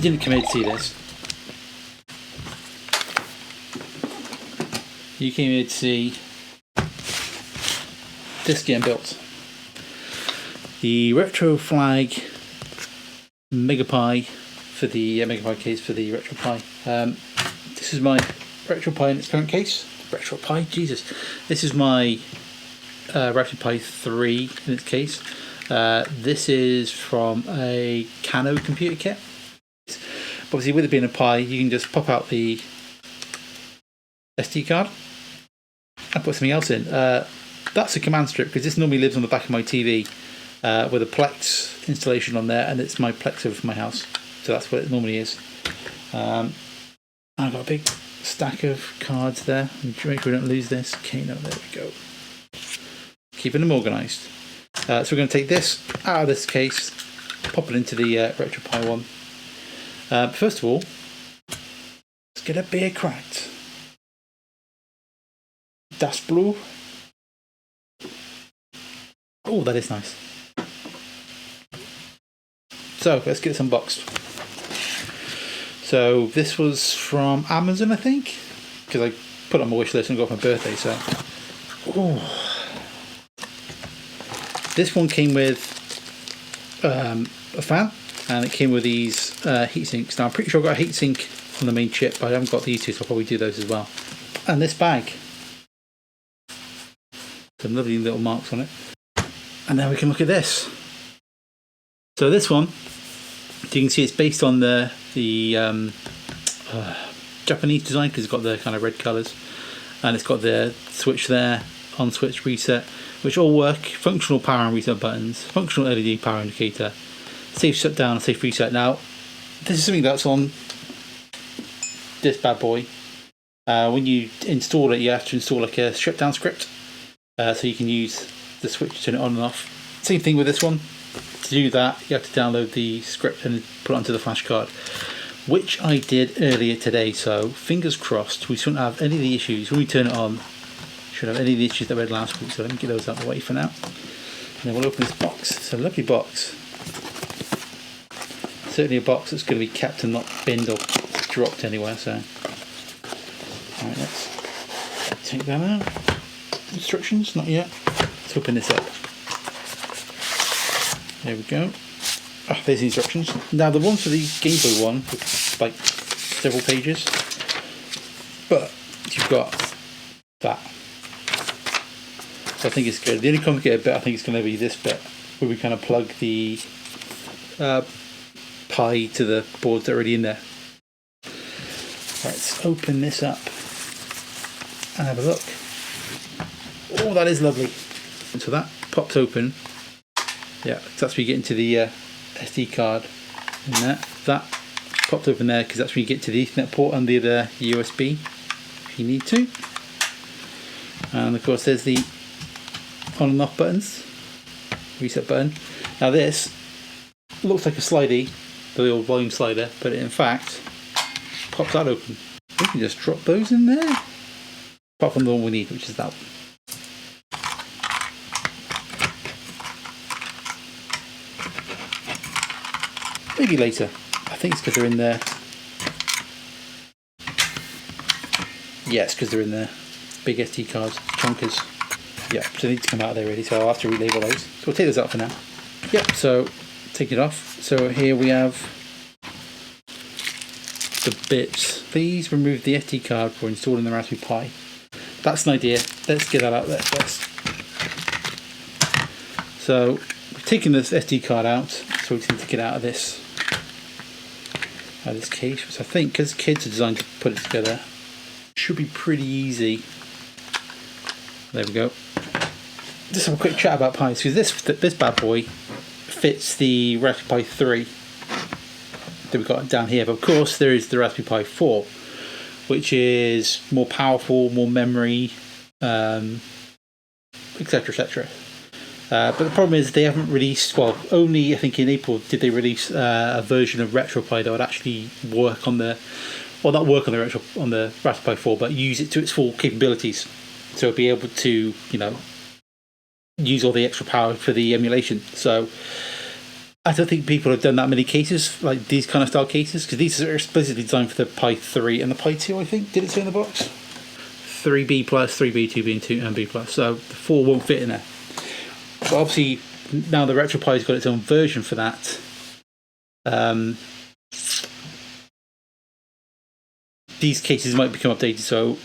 didn't come here to see this. You came here to see this getting built. The Retroflag Megapi for the Megapi case for the Retroflag. This is my Retroflag in its current case. Retroflag, Jesus. This is my Retroflag 3 in its case. This is from a Kano computer kit. Obviously, with it being a Pi, you can just pop out the SD card and put something else in. That's a command strip because this normally lives on the back of my TV with a Plex installation on there, and it's my Plex over from my house. So that's what it normally is. I've got a big stack of cards there. Make sure we don't lose this. Okay, no, there we go. Keeping them organised. So we're going to take this out of this case, pop it into the RetroPie one. First of all, let's get a beer cracked. Das Blue. Oh, that is nice. So let's get this unboxed. So this was from Amazon, I think, because I put it on my wish list and got it for my birthday. So, this one came with a fan, and it came with these heat sinks. Now I'm pretty sure I got a heat sink on the main chip, but I haven't got these two, so I'll probably do those as well. And this bag, some lovely little marks on it. And now we can look at this. So this one, you can see it's based on the Japanese design because it's got the kind of red colours, and it's got the switch there, on switch reset, which all work. Functional power and reset buttons, functional LED power indicator, safe shutdown, safe reset. Now this is something that's on this bad boy. When you install it, you have to install like a shutdown script, so you can use the switch to turn it on and off. Same thing with this one. To do that, you have to download the script and put it onto the flash card, which I did earlier today. So fingers crossed we shouldn't have any of the issues when we turn it on. Shouldn't have any of the issues that we had last week. So let me get those out of the way for now. And then we'll open this box. It's a lovely box. Certainly a box that's going to be kept and not binned or dropped anywhere. So, alright, let's take that out. Instructions, not yet. Let's open this up. There we go. Oh, there's the instructions. Now the one for the Game Boy one, it's like several pages, but you've got that. So I think it's good. The only complicated bit I think is going to be this bit, where we kind of plug the Pi to the boards that are already in there. Let's open this up and have a look. Oh, that is lovely. And so that pops open. Yeah, so that's where you get into the SD card in there. That popped open there because that's where you get to the Ethernet port and the other USB if you need to. And of course there's the on and off buttons, reset button. Now this looks like a slidey, the old volume slider, but it in fact pops that open. We can just drop those in there, apart from the one we need, which is that one. Maybe later. I think it's because they're in there. Yeah, it's because they're in there. Big SD cards, chunkers. Yeah, so they need to come out of there really, so I'll have to relabel those. So we'll take those out for now. Yep, so take it off. So here we have the bits. Please remove the SD card for installing the Raspberry Pi. That's an idea. Let's get that out there first. So we've taken this SD card out, so we need to get out of this case, which I think, because kids are designed to put it together, should be pretty easy. There we go. Just have a quick chat about Pis, because this bad boy fits the Raspberry Pi 3 that we've got down here, but of course there is the Raspberry Pi 4, which is more powerful, more memory, etc, etc. But the problem is they haven't released, well, only I think in April did they release a version of RetroPie that would actually work on the, well, not work on the Raspberry Pi 4, but use it to its full capabilities. So be able to, you know, use all the extra power for the emulation. So I don't think people have done that many cases, like these kind of style cases, because these are explicitly designed for the Pi 3 and the Pi 2, I think. Did it say in the box? 3B plus, 3B, 2B, and 2 and B plus. So the 4 won't fit in there. But obviously, now the RetroPie's got its own version for that. These cases might become updated, so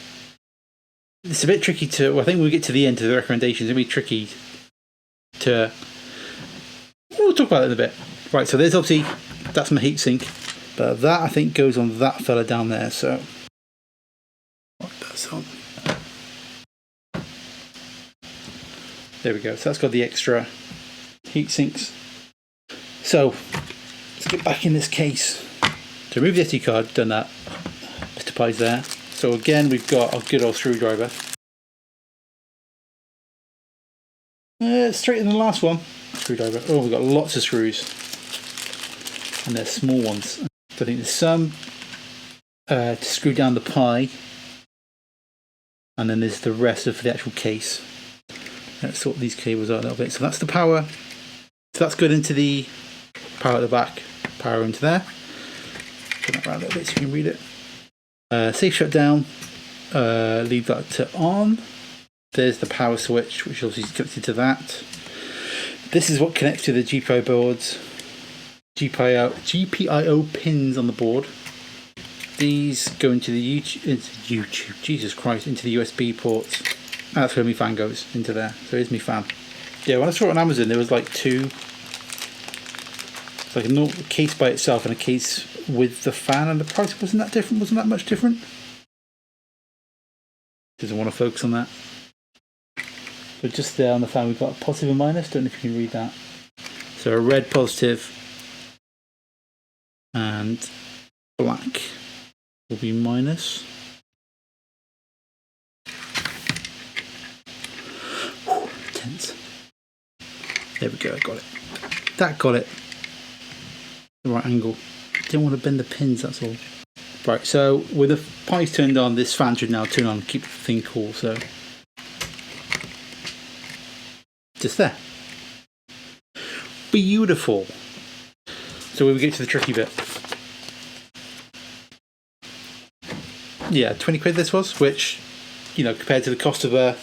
it's a bit tricky to. Well, I think when we get to the end of the recommendations, it'll be tricky to. We'll talk about it in a bit. Right, so there's obviously that's my heatsink, but that I think goes on that fella down there. So that's on. There we go. So that's got the extra heat sinks. So let's get back in this case. To remove the SD card, done that. Mr. Pi's there. So again, we've got a good old screwdriver. Straight in the last one. Screwdriver. Oh, we've got lots of screws. And they're small ones. So I think there's some to screw down the Pi. And then there's the rest of the actual case. Let's sort these cables out a little bit. So that's the power. So that's good into the power at the back. Power into there. Turn that around a little bit so you can read it. Safe shutdown. Leave that to on. There's the power switch, which obviously is connected to that. This is what connects to the GPIO boards. GPIO pins on the board. These go into the YouTube. Jesus Christ, into the USB ports. That's where my fan goes, into there. So here's my fan. Yeah, when I saw it on Amazon, there was like two. It's like a case by itself and a case with the fan, and the price wasn't that different. Wasn't that much different? Doesn't want to focus on that. But just there on the fan, we've got a positive and minus. Don't know if you can read that. So a red positive and black will be minus. Tense. There we go, I got it. That got it. The right angle. Don't want to bend the pins, that's all. Right, so with the Pi's turned on, this fan should now turn on, keep the thing cool, so. Just there. Beautiful. So when we get to the tricky bit. Yeah, 20 quid this was, which, you know, compared to the cost of a,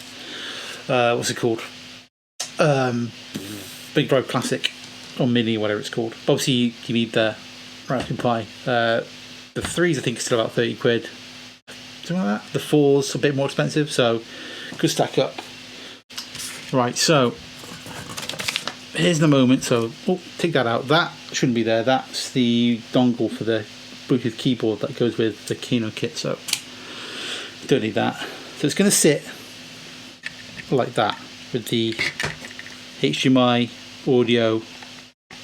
what's it called? Big Drive Classic or Mini, whatever it's called. Obviously, you need the Raspberry Pi. The 3s, I think, are still about 30 quid. Something like that. The 4's a bit more expensive, so could stack up. Right, so here's the moment. So, take that out. That shouldn't be there. That's the dongle for the Bluetooth keyboard that goes with the Kino kit, so don't need that. So it's going to sit like that with the HDMI, audio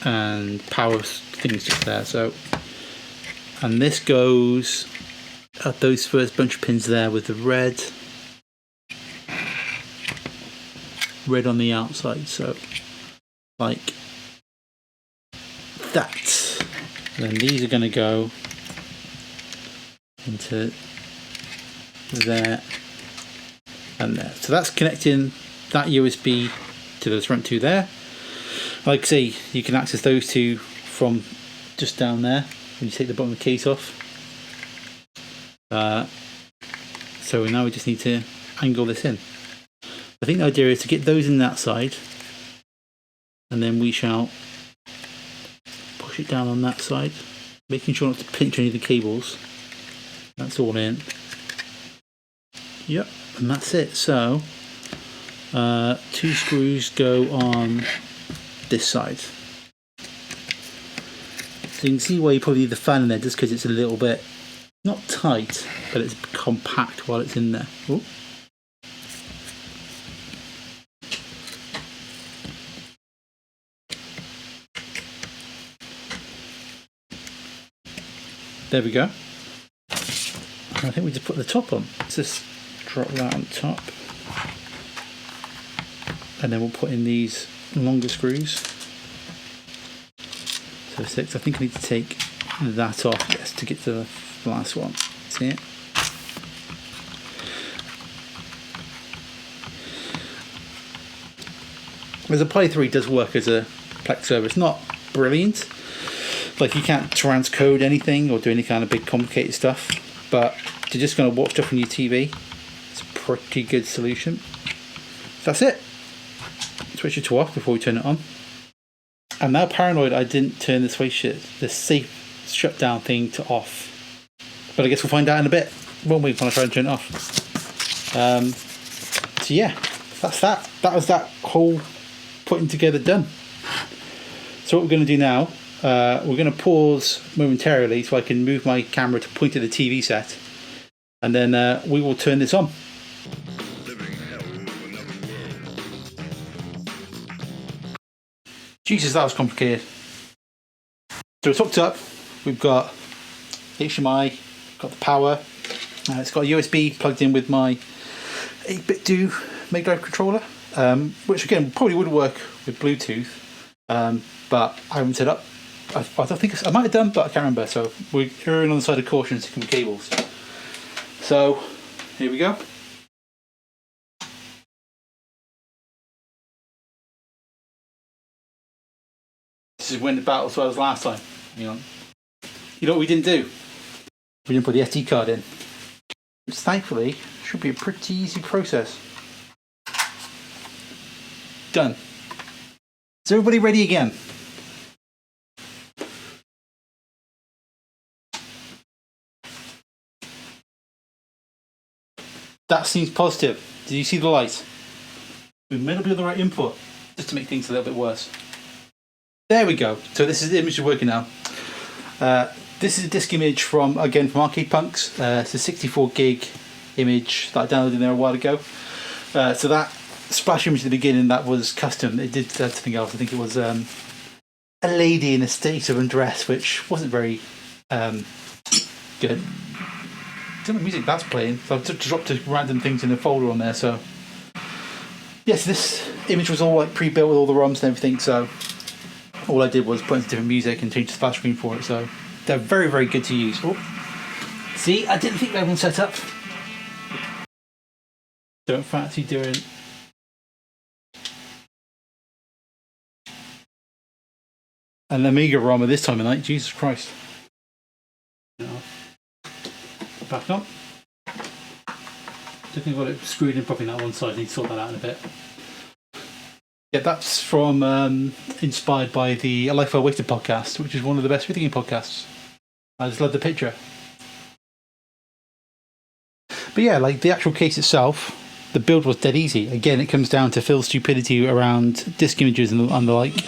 and power things just there. So, and this goes at those first bunch of pins there with the red on the outside, so like that. And then these are going to go into there and there. So that's connecting that USB to those front two there. Like I say, you can access those two from just down there when you take the bottom of the case off. So now we just need to angle this in. I think the idea is to get those in that side, and then we shall push it down on that side, making sure not to pinch any of the cables. That's all in. Yep, and that's it. So 2 screws go on this side. So you can see why you probably need the fan in there, just because it's a little bit not tight, but it's compact while it's in there. Ooh. There we go. And I think we just put the top on. Let's just drop that on top. And then we'll put in these longer screws. So 6. I think I need to take that off, yes, to get to the last one. See it? Whereas a Pi 3 does work as a Plex server. It's not brilliant. Like, you can't transcode anything or do any kind of big complicated stuff, but to just kind of watch stuff on your TV, it's a pretty good solution. So that's it. Switch it to off before we turn it on. I'm now paranoid I didn't turn the safe shutdown thing to off, but I guess we'll find out in a bit, won't we, when I try and turn it off. So yeah, that's that. That was that whole putting together done. So what we're going to do now, we're going to pause momentarily so I can move my camera to point at the TV set, and then we will turn this on. Jesus, that was complicated. So it's hooked up. We've got HDMI, got the power. It's got a USB plugged in with my 8-bit do Mega Drive controller, which again probably would work with Bluetooth, but I haven't set up. I don't think I might have done, but I can't remember. So we're erring on the side of caution, sticking with cables. So here we go. This is when the battle as well as last time. You know what we didn't do? We didn't put the SD card in. Which thankfully should be a pretty easy process. Done. Is everybody ready again? That seems positive. Did you see the light? We may not be on the right input, just to make things a little bit worse. There we go. So this is the image we're working now. This is a disk image from Arcade Punks. It's a 64 gig image that I downloaded there a while ago. So that splash image at the beginning, that was custom. It did something else. I think it was a lady in a state of undress, which wasn't very good. Some of the music that's playing, so I've just dropped random things in a folder on there. So yes, this image was all like pre-built with all the ROMs and everything. So all I did was put in different music and change the splash screen for it. So they're very, very good to use. Oh, see, I didn't think everyone set up. Don't fancy doing. An Amiga ROM at this time of night, Jesus Christ. Back up. I think I've got it screwed in properly on that one side. I need to sort that out in a bit. Yeah, that's from inspired by the A Life Well Wasted podcast, which is one of the best video game podcasts. I just love the picture. But yeah, like the actual case itself, the build was dead easy. Again, it comes down to Phil's stupidity around disk images and the like.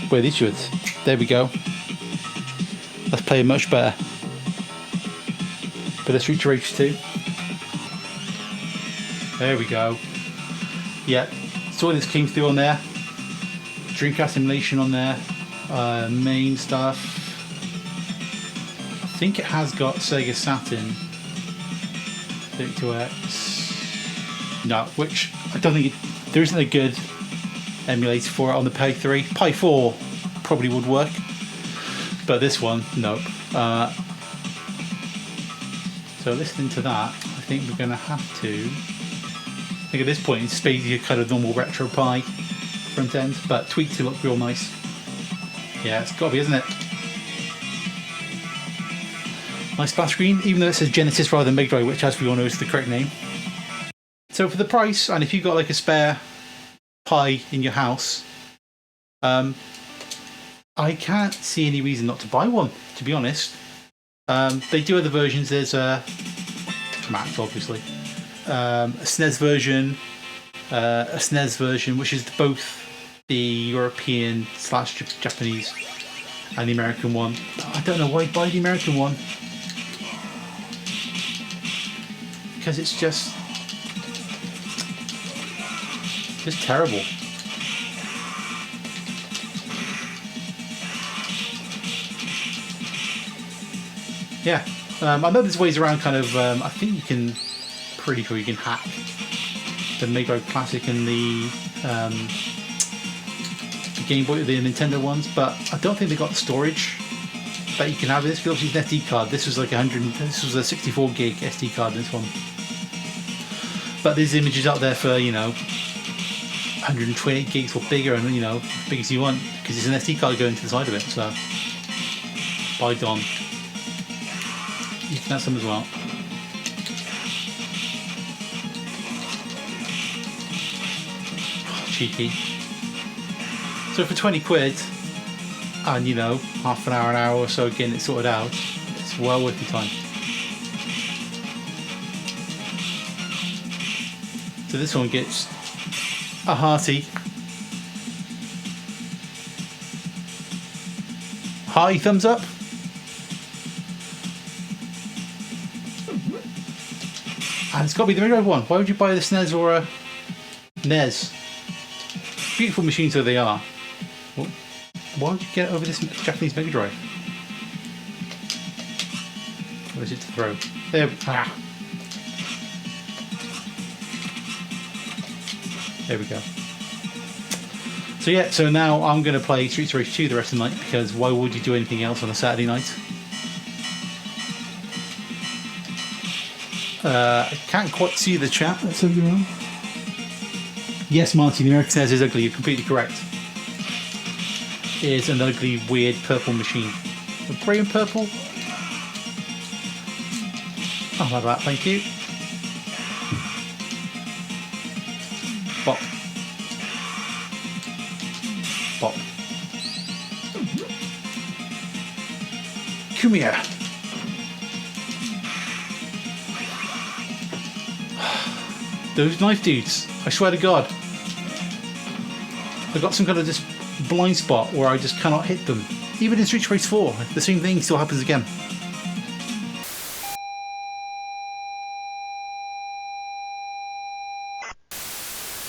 Where the issue is. There we go. Let's play much better. Bit of Street Rage 2. There we go. Yeah, so this came through on there. Dreamcast emulation on there. Main stuff. I think it has got Sega Saturn 32X. No, which I don't think there isn't a good emulator for it on the Pi 3. Pi 4 probably would work, but this one, nope. So listening to that, I think we're going to have to. I think at this point it's basically a kind of normal retro Pi front end, but tweaked to look real nice. Yeah, it's got to be, isn't it? Nice splash screen, even though it says Genesis rather than Mega Drive, which, as we all know, is the correct name. So for the price, and if you've got like a spare Pi in your house, I can't see any reason not to buy one, to be honest. They do other versions. There's a Mac, obviously, a SNES version, which is both the European / Japanese and the American one. I don't know why I'd buy the American one, because it's just terrible. Yeah, I know there's ways around kind of, I think you can, pretty sure you can hack the Mega Drive Classic and the Game Boy, the Nintendo ones, but I don't think they got the storage that you can have. This obviously an SD card. This was like this was a 64 gig SD card, this one. But there's images out there for, you know, 128 gigs or bigger, and you know, as big as you want, because it's an SD card going to the side of it. So, by Don, you can have some as well. Cheeky. So for 20 quid, and you know, half an hour or so getting it sorted out, it's well worth your time. So this one gets a hearty thumbs up. And it's got to be the Mega Drive one. Why would you buy the SNES or a NES? Beautiful machines though they are. Why would you get it over this Japanese Mega Drive? What is it to throw? There. There we go. So yeah, so now I'm going to play Streets of Rage 2 the rest of the night, because why would you do anything else on a Saturday night? I can't quite see the chat. That's ugly wrong. Yes, Martin, the American SNES is ugly. You're completely correct. It is an ugly, weird purple machine. Grey and purple. I'll have that, thank you. Bop. Bop. Come here. Those knife dudes, I swear to God. I've got some kind of just blind spot where I just cannot hit them. Even in Street Race 4, the same thing still happens again.